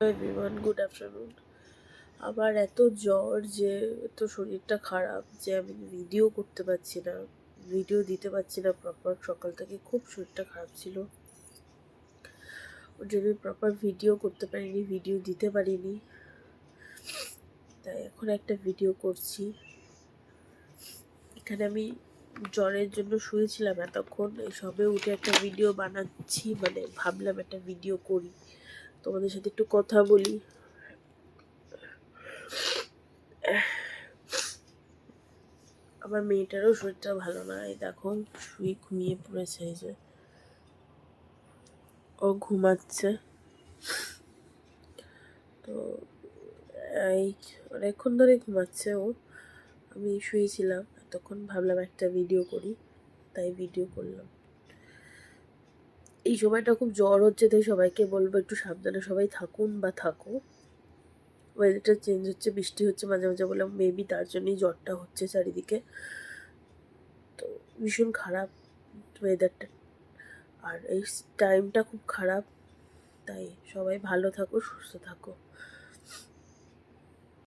Everyone, good afternoon. আমার এত জ্বর যে এত শরীরটা খারাপ যে আমি ভিডিও করতে পারছি না, ভিডিও দিতে পারছি না প্রপার। সকাল থেকে খুব শরীরটা খারাপ ছিল, ওর জন্য প্রপার ভিডিও করতে পারিনি, ভিডিও দিতে পারিনি। তাই এখন একটা ভিডিও করছি। এখানে আমি জ্বরের জন্য শুয়েছিলাম এতক্ষণ, সবে উঠে একটা ভিডিও বানাচ্ছি, মানে ভাবলাম একটা ভিডিও করি, তোমাদের সাথে একটু কথা বলি। আমার মেয়েটারও শরীরটা ভালো না, এই দেখো শুয়ে ঘুমিয়ে পড়েছে, এই যে ও ঘুমাচ্ছে। তো এই অনেকক্ষণ ধরে ঘুমাচ্ছে ও। আমি শুয়েছিলাম এতক্ষণ, ভাবলাম একটা ভিডিও করি, তাই ভিডিও করলাম। এই সময়টা খুব জ্বর হচ্ছে, তাই সবাইকে বলবো একটু সাবধানে সবাই থাকুন বা থাকো। ওয়েদারটা চেঞ্জ হচ্ছে, বৃষ্টি হচ্ছে মাঝে মাঝে, বললাম মেবি তার জন্যই জ্বরটা হচ্ছে চারিদিকে। তো ভীষণ খারাপ ওয়েদারটা, আর এই টাইমটা খুব খারাপ। তাই সবাই ভালো থাকো, সুস্থ থাকো।